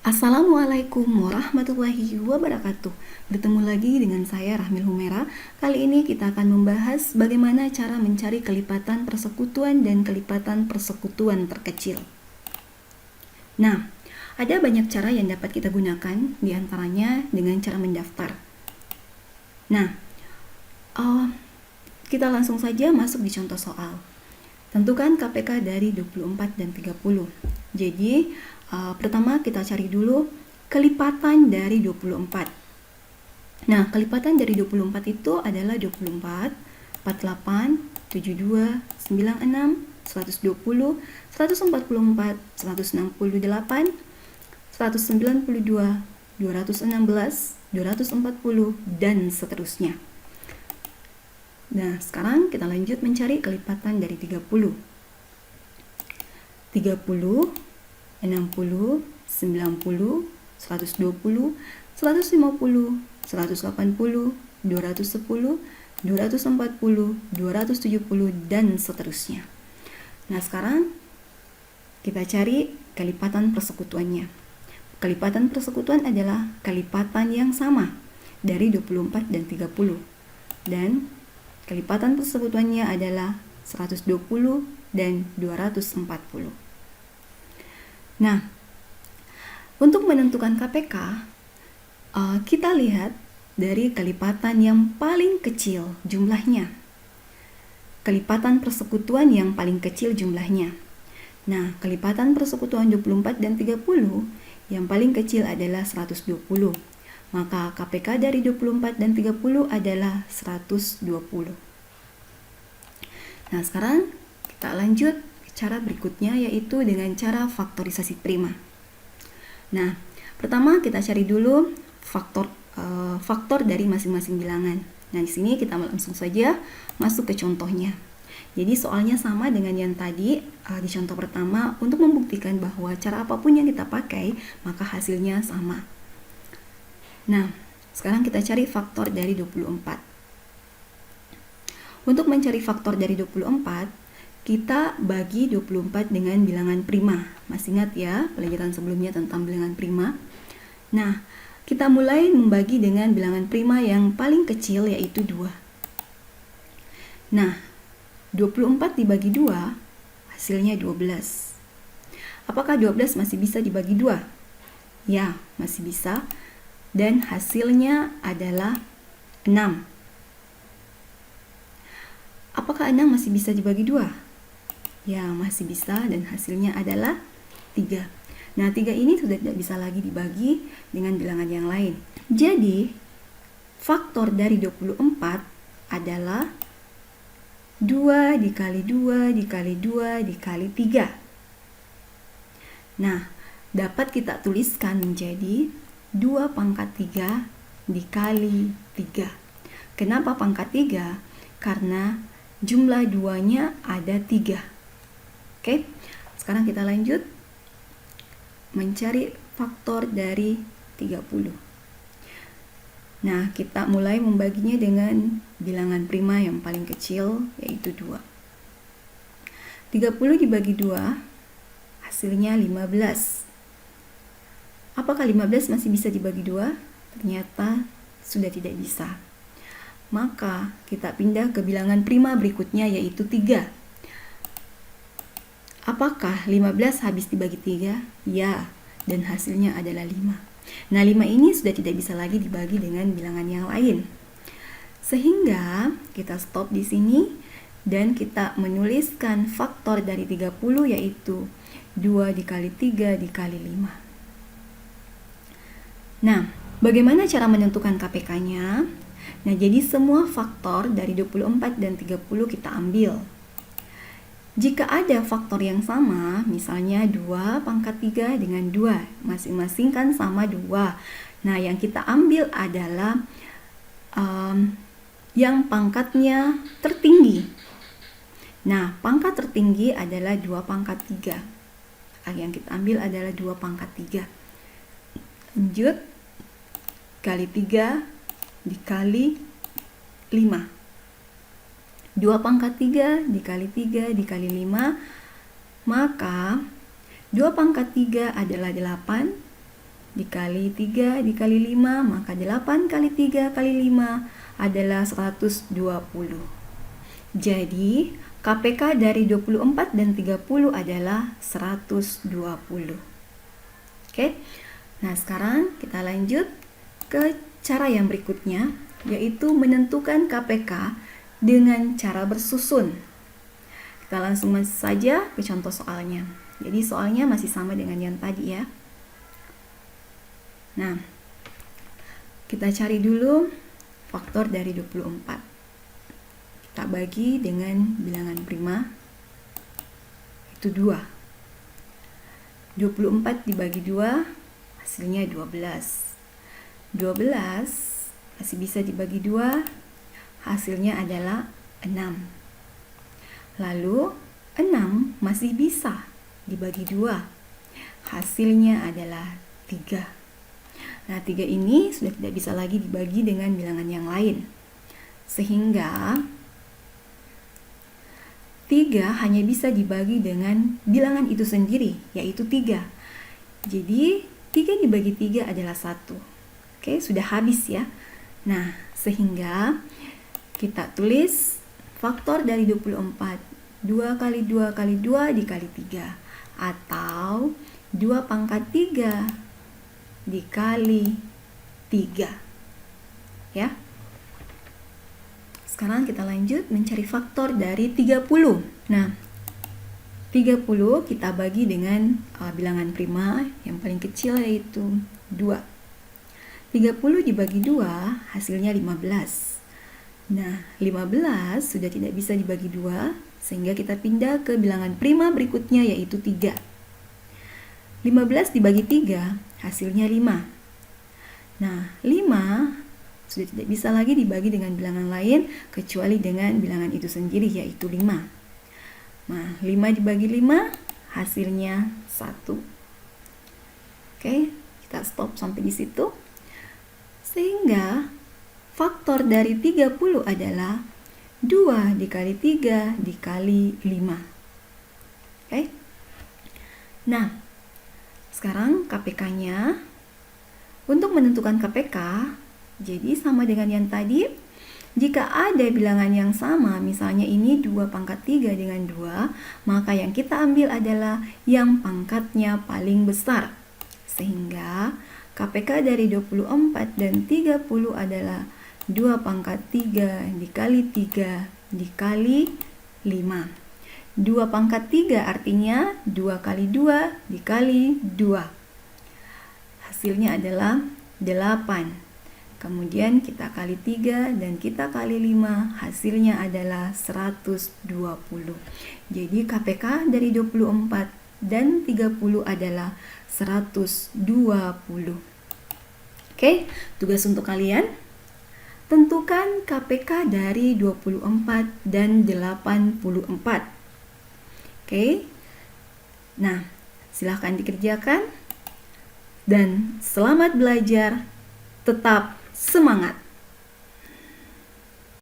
Assalamualaikum warahmatullahi wabarakatuh. Bertemu lagi dengan saya Rahmil Humera. Kali ini kita akan membahas bagaimana cara mencari kelipatan persekutuan dan kelipatan persekutuan terkecil. Nah, ada banyak cara yang dapat kita gunakan, diantaranya dengan cara mendaftar. Nah, kita langsung saja masuk di contoh soal. Tentukan KPK dari 24 dan 30. Jadi, pertama kita cari dulu kelipatan dari 24. Nah, kelipatan dari 24 itu adalah 24, 48, 72, 96, 120, 144, 168, 192, 216, 240, dan seterusnya. Nah, sekarang kita lanjut mencari kelipatan dari 30. 30, 60, 90, 120, 150, 180, 210, 240, 270, dan seterusnya. Nah, sekarang kita cari kelipatan persekutuannya. Kelipatan persekutuan adalah kelipatan yang sama dari 24 dan 30. Dan kelipatan persekutuannya adalah 120 dan 240. Nah, untuk menentukan KPK, kita lihat dari kelipatan yang paling kecil jumlahnya. Kelipatan persekutuan yang paling kecil jumlahnya. Nah, kelipatan persekutuan 24 dan 30 yang paling kecil adalah 120. Maka KPK dari 24 dan 30 adalah 120. Nah, sekarang kita lanjut cara berikutnya, yaitu dengan cara faktorisasi prima. Nah, pertama kita cari dulu faktor dari masing-masing bilangan. Nah, di sini kita langsung saja masuk ke contohnya. Jadi soalnya sama dengan yang tadi di contoh pertama, untuk membuktikan bahwa cara apapun yang kita pakai, maka hasilnya sama. Nah, sekarang kita cari faktor dari 24. Untuk mencari faktor dari 24, kita bagi 24 dengan bilangan prima. Masih ingat ya pelajaran sebelumnya tentang bilangan prima? Nah, kita mulai membagi dengan bilangan prima yang paling kecil, yaitu 2. Nah, 24 dibagi 2, hasilnya 12. Apakah 12 masih bisa dibagi 2? Ya, masih bisa. Dan hasilnya adalah 6. Apakah 6 masih bisa dibagi 2? Ya, masih bisa, dan hasilnya adalah 3. Nah, 3 ini sudah tidak bisa lagi dibagi dengan bilangan yang lain. Jadi, faktor dari 24 adalah 2 dikali 2 dikali 2 dikali 3. Nah, dapat kita tuliskan menjadi 2 pangkat 3 dikali 3. Kenapa pangkat 3? Karena jumlah 2-nya ada 3. Oke, sekarang kita lanjut mencari faktor dari 30. Nah, kita mulai membaginya dengan bilangan prima yang paling kecil, yaitu 2. 30 dibagi 2, hasilnya 15. Apakah 15 masih bisa dibagi 2? Ternyata sudah tidak bisa. Maka kita pindah ke bilangan prima berikutnya, yaitu 3. Apakah 15 habis dibagi 3? Ya, dan hasilnya adalah 5. Nah, 5 ini sudah tidak bisa lagi dibagi dengan bilangan yang lain. Sehingga kita stop di sini dan kita menuliskan faktor dari 30, yaitu 2 dikali 3 dikali 5. Nah, bagaimana cara menentukan KPK-nya? Nah, jadi semua faktor dari 24 dan 30 kita ambil. Jika ada faktor yang sama, misalnya 2 pangkat 3 dengan 2, masing-masing kan sama 2. Nah, yang kita ambil adalah yang pangkatnya tertinggi. Nah, pangkat tertinggi adalah 2 pangkat 3. Yang kita ambil adalah 2 pangkat 3. Lanjut, kali 3 dikali 5. 2 pangkat 3 dikali 3 dikali 5, maka 2 pangkat 3 adalah 8, dikali 3 dikali 5, maka 8 kali 3 kali 5 adalah 120. Jadi, KPK dari 24 dan 30 adalah 120. Oke. Nah, sekarang kita lanjut ke cara yang berikutnya, yaitu menentukan KPK dengan cara bersusun. Kita langsung saja ke contoh soalnya. Jadi soalnya masih sama dengan yang tadi ya. Nah, kita cari dulu faktor dari 24. Kita bagi dengan bilangan prima, itu 2. 24 dibagi 2, hasilnya 12. 12 masih bisa dibagi 2, hasilnya adalah 6. Lalu 6 masih bisa dibagi 2, hasilnya adalah 3. Nah, 3 ini sudah tidak bisa lagi dibagi dengan bilangan yang lain. Sehingga 3 hanya bisa dibagi dengan bilangan itu sendiri, yaitu 3. Jadi 3 dibagi 3 adalah 1. Oke, sudah habis ya. Nah, sehingga kita tulis faktor dari 24, 2 kali 2 kali 2 dikali 3, atau 2 pangkat 3 dikali 3. Ya. Sekarang kita lanjut mencari faktor dari 30. Nah, 30 kita bagi dengan bilangan prima yang paling kecil, yaitu 2. 30 dibagi 2 hasilnya 15. Nah, 15 sudah tidak bisa dibagi 2, sehingga kita pindah ke bilangan prima berikutnya, yaitu 3. 15 dibagi 3 hasilnya 5. Nah, 5 sudah tidak bisa lagi dibagi dengan bilangan lain kecuali dengan bilangan itu sendiri, yaitu 5. Nah, 5 dibagi 5 hasilnya 1. Oke, kita stop sampai di situ. Sehingga faktor dari 30 adalah 2 dikali 3 dikali 5. Oke. Nah, sekarang KPK-nya. Untuk menentukan KPK, jadi sama dengan yang tadi. Jika ada bilangan yang sama, misalnya ini 2 pangkat 3 dengan 2, maka yang kita ambil adalah yang pangkatnya paling besar. Sehingga KPK dari 24 dan 30 adalah 2 pangkat 3 dikali 3 dikali 5. 2 pangkat 3 artinya 2 kali 2 dikali 2. Hasilnya adalah 8. Kemudian kita kali 3 dan kita kali 5, hasilnya adalah 120. Jadi KPK dari 24 dan 30 adalah 120. Oke, tugas untuk kalian. Tentukan KPK dari 24 dan 84. Oke. Nah, silahkan dikerjakan. Dan selamat belajar. Tetap semangat.